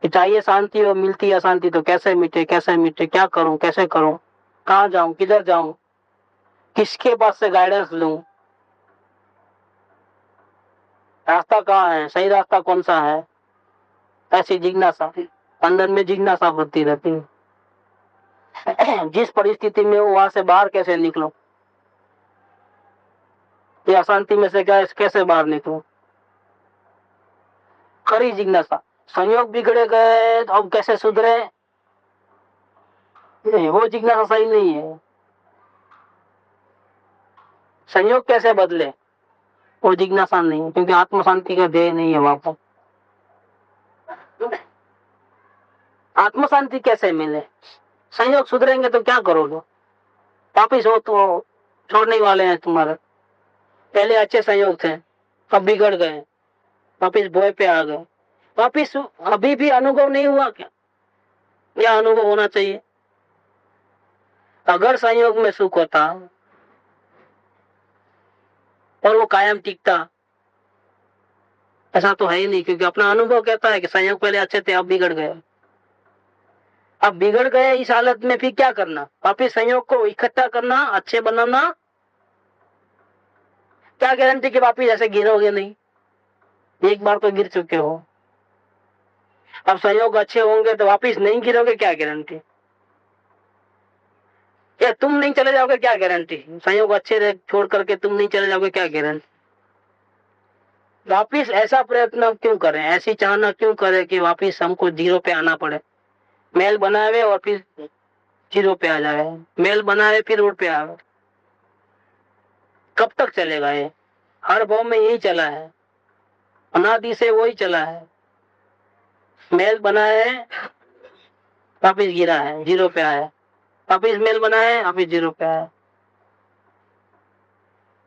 चाहिए शांति और मिलती है शांति, तो कैसे मिटे, कैसे मिटे, क्या करूं, कैसे करूं, कहाँ जाऊं, किधर जाऊं, किसके पास से गाइडेंस लूं, रास्ता कहाँ है, सही रास्ता कौन सा है, ऐसी जिज्ञासा अंदर में जिज्ञासा बढ़ती रहती है. जिस परिस्थिति में हो वहां से बाहर कैसे निकलो, ये अशांति में से कैसे बाहर निकलो, खरी जिज्ञासा. संयोग बिगड़े गए तो अब कैसे सुधरे, वो जिज्ञासा सही नहीं है. संयोग कैसे बदले, वो जिज्ञासा नहीं है, क्योंकि आत्म शांति का ध्येय नहीं है वहां पर. आत्म शांति कैसे मिले? संयोग सुधरेंगे तो क्या करोगे? वापिस हो तो छोड़ने वाले हैं तुम्हारे. पहले अच्छे संयोग थे, अब बिगड़ गए, वापिस भोय पे आ गए, वापिस अभी भी अनुभव नहीं हुआ क्या? यह अनुभव होना चाहिए. अगर संयोग में सुख होता और वो कायम टिकता, ऐसा तो है ही नहीं, क्योंकि अपना अनुभव कहता है कि संयोग पहले अच्छे थे, अब बिगड़ गए. अब बिगड़ गए इस हालत में फिर क्या करना? वापिस संयोग को इकट्ठा करना, अच्छे बनाना. क्या गारंटी कि वापिस ऐसे गिरोगे नहीं? एक बार तो गिर चुके हो, अब संयोग अच्छे होंगे तो वापिस नहीं गिरोगे, क्या गारंटी? या तुम नहीं चले जाओगे, क्या गारंटी? संयोग अच्छे रहे छोड़ करके तुम नहीं चले जाओगे, क्या गारंटी? वापिस ऐसा प्रयत्न क्यों करें, ऐसी चाहना क्यों करें कि वापिस हमको जीरो पे आना पड़े? मेल बनावे और फिर जीरो पे आ जाए, मेल बनावे फिर रोड पे आवे। कब तक चलेगा ये? हर भाव में यही चला है, अनादि से वही चला है। मेल बनाए वापिस गिरा है, जीरो पे आया, वापिस मेल बनाए वापिस जीरो पे आया।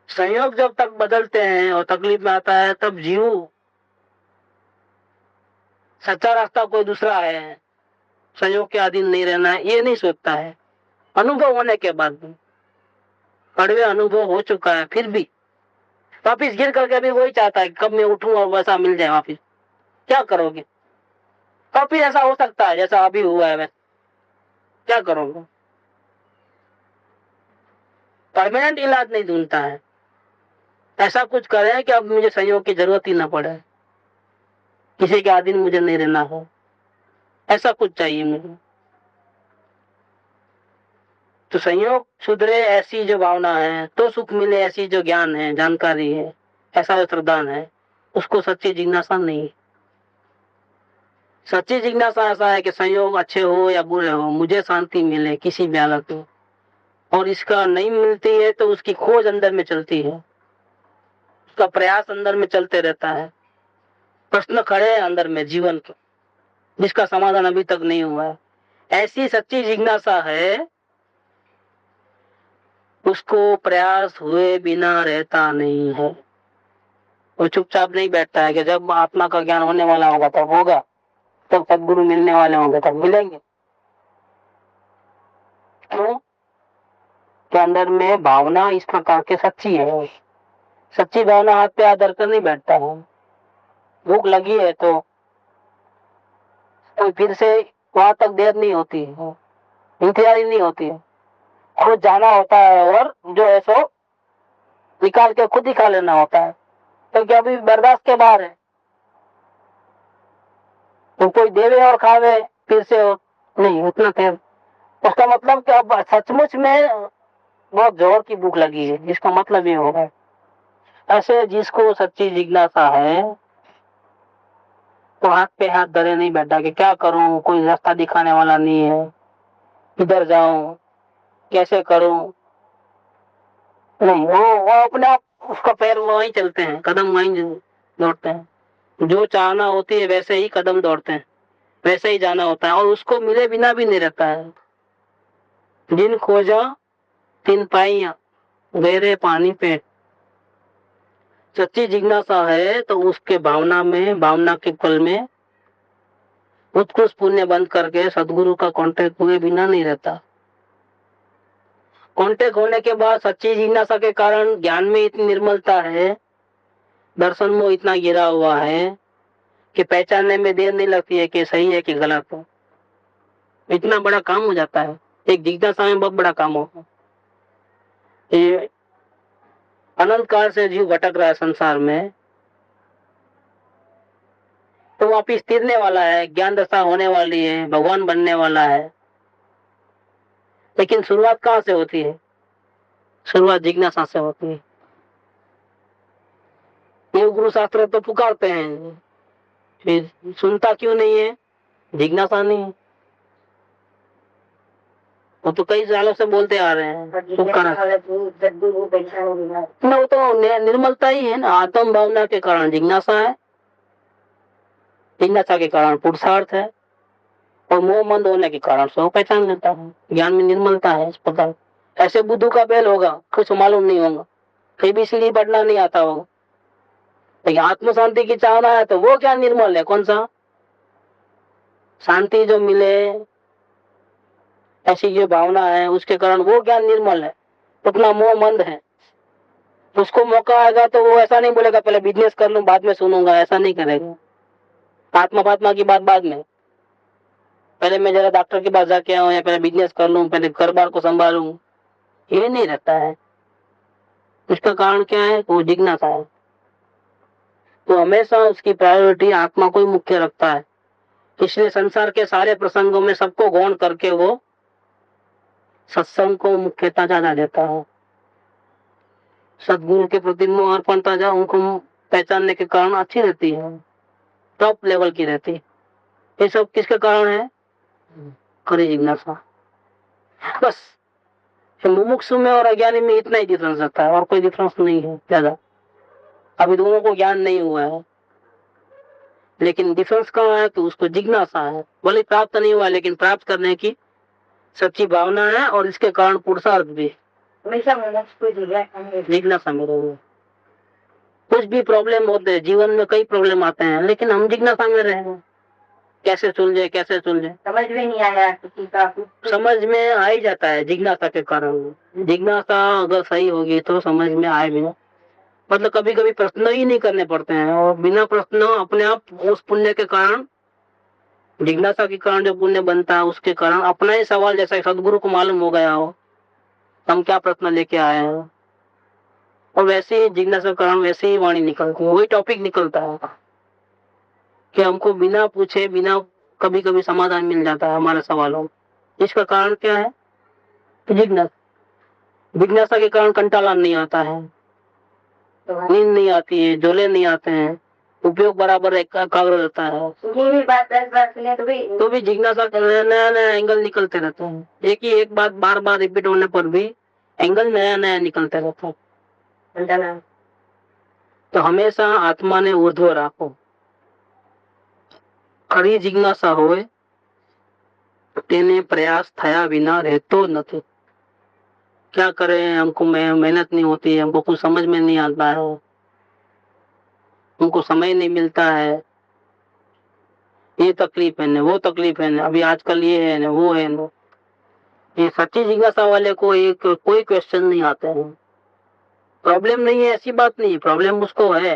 संयोग जब तक बदलते हैं और तकलीफ में आता है तब जीव सच्चा रास्ता कोई दूसरा है, संयोग के अधीन नहीं रहना है, ये नहीं सोचता है। अनुभव होने के बाद भी, कड़वे अनुभव हो चुका है, फिर भी वापिस गिर करके भी वही चाहता है कब मैं उठूं और वैसा मिल जाए वापिस। क्या करोगे? वापिस ऐसा हो सकता है जैसा अभी हुआ है, वैसा क्या करोगे? परमानेंट इलाज नहीं ढूंढता है, ऐसा कुछ करें कि अब मुझे संयोग की जरूरत ही ना पड़े, किसी के अधीन मुझे नहीं रहना हो, ऐसा कुछ चाहिए मुझे। तो संयोग सुधरे ऐसी जो भावना है, तो सुख मिले ऐसी जो ज्ञान है, जानकारी है, ऐसा जो श्रद्धान है, उसको सच्ची जिज्ञासा नहीं। सच्ची जिज्ञासा ऐसा है कि संयोग अच्छे हो या बुरे हो, मुझे शांति मिले किसी भी हालत में, और इसका नहीं मिलती है तो उसकी खोज अंदर में चलती है, उसका प्रयास अंदर में चलते रहता है। प्रश्न खड़े हैं अंदर में जीवन के, जिसका समाधान अभी तक नहीं हुआ है। ऐसी सच्ची जिज्ञासा है, उसको प्रयास हुए बिना रहता नहीं है। वो चुपचाप नहीं बैठता है कि जब आत्मा का ज्ञान होने वाला होगा तब होगा, तब सदगुरु मिलने वाले होंगे तब मिलेंगे। क्यों? तो अंदर में भावना इस प्रकार के सच्ची है। सच्ची भावना हाथ पे आदर कर नहीं बैठता है। भूख लगी है तो फिर से वहां तक देर नहीं होती है, इंतजारी नहीं होती है, खुद जाना होता है और जो है सो निकाल के खुद ही खा लेना होता है, क्योंकि अभी बर्दाश्त के बाहर है। तो कोई देवे और खावे फिर से नहीं उतना देर, उसका मतलब कि अब सचमुच में बहुत जोर की भूख लगी है, जिसका मतलब ये होगा। ऐसे जिसको सच्ची जिज्ञासा है तो हाथ पे हाथ धरे नहीं बैठा कि क्या करूं, कोई रास्ता दिखाने वाला नहीं है, किधर जाऊं, कैसे करूं, नहीं। वो अपने आप उसका पैर वहीं चलते हैं, कदम वहीं दौड़ते हैं। जो चाहना होती है वैसे ही कदम दौड़ते हैं, वैसे ही जाना होता है, और उसको मिले बिना भी नहीं रहता है। जिन खोजा तिन पाइया गहरे पानी पे। सच्ची जिज्ञासा है तो उसके भावना में, भावना के पल में उत्कृष्ट पुण्य बंद करके सदगुरु का कांटेक्ट हुए बिना नहीं रहता। कांटेक्ट होने के बाद सच्ची जिज्ञासा के कारण ज्ञान में इतनी निर्मलता है, दर्शन में इतना गिरा हुआ है कि पहचानने में देर नहीं लगती है कि सही है कि गलत है। इतना बड़ा काम हो जाता है, एक जिज्ञासा में बहुत बड़ा काम होगा। ये अनंत काल से जीव भटक रहा है संसार में, तो वापिस तिरने वाला है, ज्ञान दशा होने वाली है, भगवान बनने वाला है। लेकिन शुरुआत कहाँ से होती है? शुरुआत जिज्ञासा से होती है। ये गुरु शास्त्र तो पुकारते हैं, फिर सुनता क्यों नहीं है? जिज्ञासा नहीं है। वो तो कई सालों से बोलते आ रहे हैं, वो तो निर्मलता ही है ना, आत्म भावना के कारण जिज्ञासा है, जिज्ञासा के कारण पुरुषार्थ है, और मोह मंद होने के कारण सो पहचान लेता है। ज्ञान में निर्मलता है, इस प्रकार। ऐसे बुद्धू का बैल होगा, कुछ मालूम नहीं होगा, कहीं भी सीढ़ी बढ़ना नहीं आता होगा, लेकिन आत्म शांति की चाहना है तो वो क्या निर्मल है, कौन सा शांति जो मिले, ऐसी जो भावना है उसके कारण वो ज्ञान निर्मल है, उतना मोह मंद है। उसको मौका आएगा तो वो ऐसा नहीं बोलेगा पहले बिजनेस कर लूं बाद में सुनूंगा, ऐसा नहीं करेगा। आत्मा फात्मा की बात बाद में, पहले मैं जरा डॉक्टर के पास जाके आऊं या पहले बिजनेस कर लूं, पहले घर बार को संभालूं, ये नहीं रहता है। इसका कारण क्या है? वो जिज्ञासा है। तो हमेशा उसकी प्रायोरिटी आत्मा को ही मुख्य रखता है। इसलिए संसार के सारे प्रसंगों में सबको गौण करके वो सत्संग को मुख्यता ज्यादा देता है। सदगुरु के प्रति मोह अर्पणता जा उनको पहचानने के कारण अच्छी रहती है, टॉप लेवल की रहती है। ये सब किसके कारण है? खरी जिज्ञासा। बस मुमुक्षु में और अज्ञानी में इतना ही डिफरेंस रहता है, और कोई डिफरेंस नहीं है ज्यादा। अभी दोनों को ज्ञान नहीं हुआ है, लेकिन डिफरेंस कहाँ है? तो उसको जिज्ञासा है। भले प्राप्त नहीं हुआ, लेकिन प्राप्त करने की सच्ची भावना है, और इसके कारण पुरुषार्थ भी। हमेशा जिज्ञासा में रहो। कुछ भी प्रॉब्लम होते हैं जीवन में, कई प्रॉब्लम आते हैं, लेकिन हम जिज्ञासा में रहे, कैसे सुलझे कैसे सुलझे। समझ में नहीं आया किसी का, समझ में आ ही जाता है जिज्ञासा के कारण। जिज्ञासा अगर सही होगी तो समझ में आए भी ना। मतलब कभी कभी प्रश्न ही नहीं करने पड़ते हैं, और बिना प्रश्न अपने आप उस पुण्य के कारण, जिज्ञासा के कारण जो पुण्य बनता है उसके कारण अपना ही सवाल, जैसा सदगुरु को मालूम हो गया हो हम क्या प्रश्न लेके आए हैं, और वैसे ही जिज्ञासा के कारण वैसे ही वाणी निकलती है, वही टॉपिक निकलता है कि हमको बिना पूछे बिना कभी कभी समाधान मिल जाता है हमारे सवालों। इसका कारण क्या है? जिज्ञासा। जिज्ञासा के कारण कंटाला नहीं आता है, नींद नहीं आती है, झोले नहीं आते हैं, उपयोग बराबर एकाग्र रहता है। बात 10 बार सुने तो भी जिज्ञासा नया नया एंगल निकलते रहते हैं। एक ही एक बात बार बार रिपीट होने पर भी एंगल नया नया निकलते रहता है। तो हमेशा आत्मा ने ऊर्ध्व राखो। खरी जिज्ञासा होए तेने प्रयास थया बिना रहतो નથી। क्या करें, हमको मेहनत नहीं होती है, हमको कुछ समझ में नहीं आता है, हमको समय नहीं मिलता है, ये तकलीफ है न वो तकलीफ है न, अभी आजकल ये है न वो है न। ये सच्ची जिज्ञासा वाले को एक कोई क्वेश्चन नहीं आते हैं। प्रॉब्लम नहीं है ऐसी बात नहीं, प्रॉब्लम उसको है,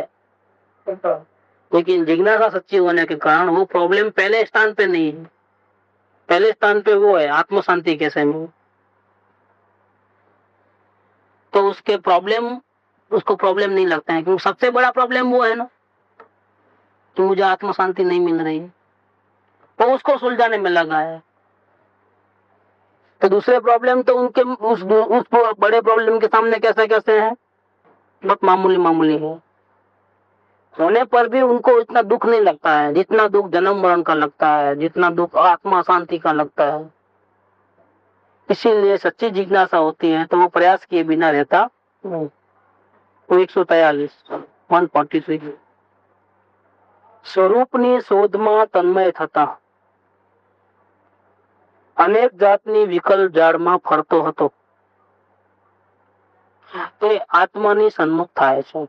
लेकिन जिज्ञासा सच्ची होने के कारण वो प्रॉब्लम पहले स्थान पे नहीं है। पहले स्थान पे वो है आत्म शांति कैसे में। तो उसके प्रॉब्लम उसको प्रॉब्लम नहीं लगता है, क्योंकि सबसे बड़ा प्रॉब्लम वो है ना कि मुझे आत्म शांति नहीं मिल रही है, वो उसको सुलझाने में लगा है। तो दूसरे प्रॉब्लम तो उनके उस बड़े प्रॉब्लम के सामने कैसे कैसे है, बहुत मामूली मामूली है। होने पर भी उनको इतना दुख नहीं लगता है जितना दुख जन्म मरण का लगता है, जितना दुख आत्मा शांति का लगता है। इसीलिए सच्ची जिज्ञासा होती है तो वो प्रयास किए बिना रहता नहीं। तो 143 143 સ્વરૂપની શોધમાં તન્મય થતા અનેક જાતની વિકલ જાળમાં ફરતો હતો તે આત્માની સન્મુખ થાય છે।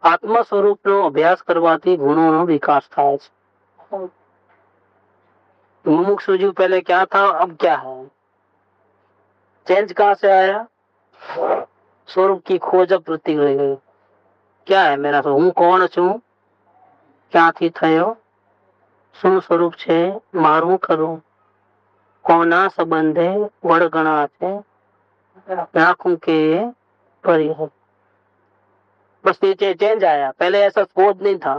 આત્મ સ્વરૂપનો અભ્યાસ કરવાથી ગુણોનો વિકાસ થાય છે। मुमुक्षु जी पहले क्या था अब क्या है, चेंज कहाँ से आया? स्वरूप की खोज वृत्ति रह गई। क्या है मेरा स्वरूप, हूँ कौन छू, ક્યાંથી થયો, શું સ્વરૂપ છે મારું ખરું, કોના સંબંધે વળગણા છે રાખું કે પરિહર। बस ये चेंज आया। पहले ऐसा खोज नहीं था,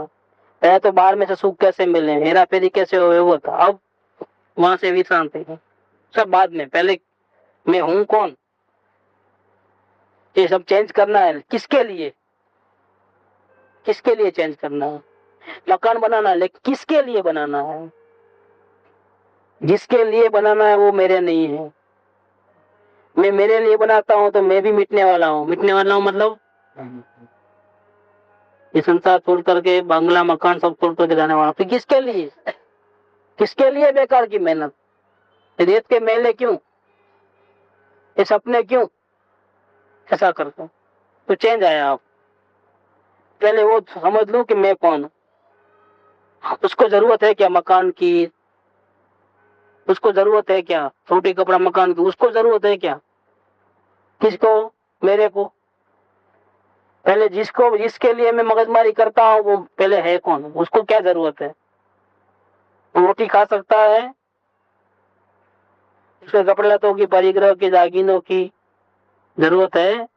पहले तो बाहर में से सुख कैसे मिले, हेरा फेरी कैसे हो वो था। अब वहां से विश्रांति है, सब बाद में। पहले मैं हूं कौन, ये सब चेंज करना है। किसके लिए, किसके लिए चेंज करना है? मकान बनाना है, लेकिन किसके लिए बनाना है? जिसके लिए बनाना है वो मेरे नहीं है। मैं मेरे लिए बनाता हूं तो मैं भी मिटने वाला हूं। मिटने वाला हूं मतलब ये संसार छोड़ करके बंगला मकान सब छोड़ करके जाने वाला। फिर किसके लिए, किसके लिए बेकार की मेहनत? रेत के मेले क्यों, ये सपने क्यों ऐसा करते? तो चेंज आया। आप पहले वो समझ लो कि मैं कौन हूं। उसको जरूरत है क्या मकान की, उसको जरूरत है क्या रोटी कपड़ा मकान की, उसको जरूरत है क्या? किसको? मेरे को। पहले जिसको जिसके लिए मैं मगजमारी करता हूँ वो पहले है कौन, उसको क्या जरूरत है? रोटी खा सकता है, उसके कपड़े लतों की परिग्रह की दागिनों की जरूरत है,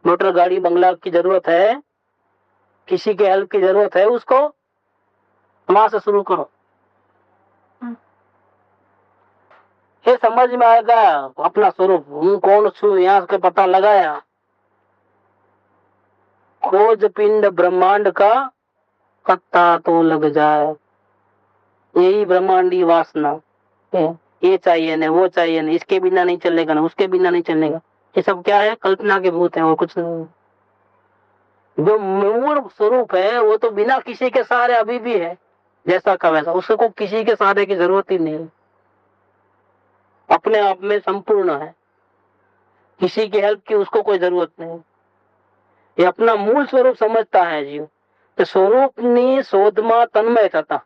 मोटर गाड़ी बंगला की जरूरत है, किसी के हेल्प की जरूरत है उसको, वहां से शुरू करो। ये समझ में आएगा अपना स्वरूप, हूँ कौन छू, यहाँ से पता लगाया। खोज पिंड ब्रह्मांड का, पत्ता तो लग जाए। यही ब्रह्मांडी वासना है। ये चाहिए ना, वो चाहिए ना, इसके बिना नहीं चलेगा ना, उसके बिना नहीं चलेगा। ये सब क्या है? कल्पना के भूत है और कुछ नहीं। जो मूल स्वरूप है वो तो बिना किसी के सहारे अभी भी है, जैसा का वैसा। उसको किसी के सहारे की जरूरत ही नहीं है, अपने आप में संपूर्ण है, किसी की हेल्प की उसको कोई जरूरत नहीं। ये अपना मूल स्वरूप समझता है जीव। तो स्वरूप ने शोधमा तन्मय था,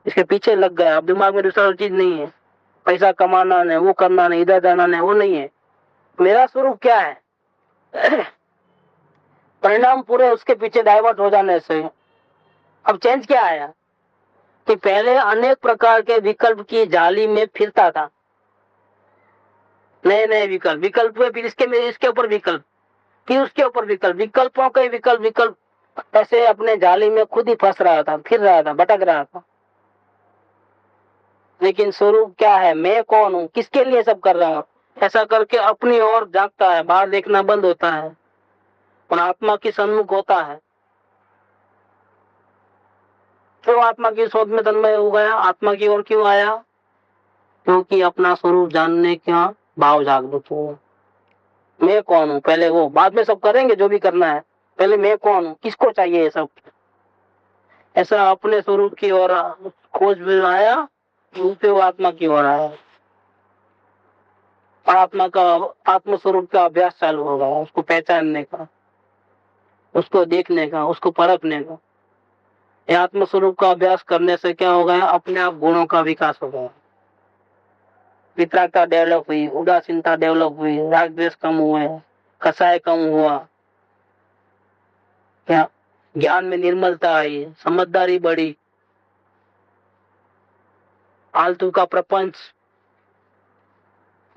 इसके पीछे लग गया। अब दिमाग में दूसरा चीज नहीं है, पैसा कमाना नहीं, वो करना नहीं, इधर जाना नहीं, वो नहीं है। मेरा स्वरूप क्या है? परिणाम पूरे उसके पीछे डाइवर्ट हो जाने से अब चेंज क्या आया कि पहले अनेक प्रकार के विकल्प की जाली में फिरता था, नए नए विकल्प, विकल्प हुए, फिर इसके ऊपर विकल्प, फिर उसके ऊपर विकल्प, विकल्पों के विकल्प, विकल्प, ऐसे अपने जाली में खुद ही फंस रहा था, फिर रहा था, भटक रहा था। लेकिन स्वरूप क्या है? मैं कौन हूँ, किसके लिए सब कर रहा हूँ? ऐसा करके अपनी ओर झांकता है, बाहर देखना बंद होता है और आत्मा की सन्मुख होता है। क्यों आत्मा की शोध में तन्मय हो गया? आत्मा की ओर क्यों आया? क्योंकि अपना स्वरूप जानने का भाव जागृत हुआ। मैं कौन हूँ पहले, वो बाद में सब करेंगे जो भी करना है। पहले मैं कौन हूँ, किसको चाहिए ये सब, ऐसा अपने स्वरूप की ओर खोज में आया, फिर वो आत्मा की ओर आया और आत्मा का, आत्म स्वरूप का अभ्यास चालू हो गया, उसको पहचानने का, उसको देखने का, उसको परखने का। ये आत्म स्वरूप का अभ्यास करने से क्या हो गया? अपने आप गुणों का विकास हो गया, वितरागता डेवलप हुई, उदासीनता डेवलप हुई, राग द्वेष कम हुए, कसाय कम हुआ, क्या ज्ञान में निर्मलता आई, समझदारी बढ़ी, आलतू का प्रपंच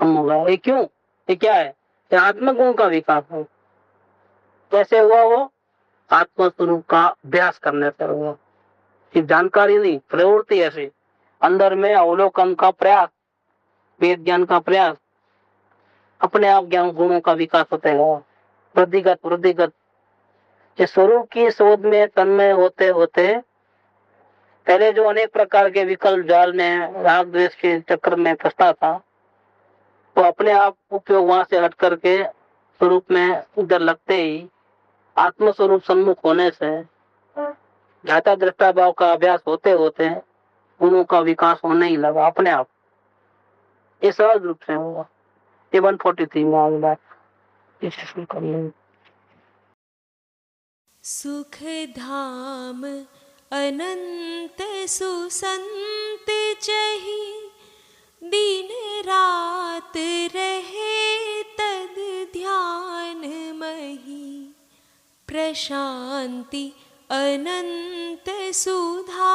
कम होगा। ये क्यों? ये क्या है? ये आत्मगुण का विकास है। कैसे हुआ वो? आत्म स्वरूप का अभ्यास करने से हुआ। सिर्फ जानकारी नहीं, प्रवृत्ति ऐसी अंदर में अवलोकन का प्रयास, वेद ज्ञान का प्रयास, अपने आप ज्ञान गुणों का विकास होते गया, वृद्धिगत वृद्धिगत। स्वरूप की शोध में तन्मय होते होते पहले जो अनेक प्रकार के विकल्प जाल में, राग द्वेष के चक्र में फंसता था, तो अपने आप उपयोग वहां से हट करके स्वरूप में उधर लगते ही आत्म स्वरूप सम्मुख होने से ज्ञाता दृष्टा भाव का अभ्यास होते होते गुणों का विकास होने ही लगा अपने आप। ये सहज रूप से हुआ। ये 143 में आगे बात इसे शुरू कर लेंगे। सुख धाम अनंत सुसंत चही, दिन रात रहे तद ध्यान मही। प्रशांति अनंत सुधा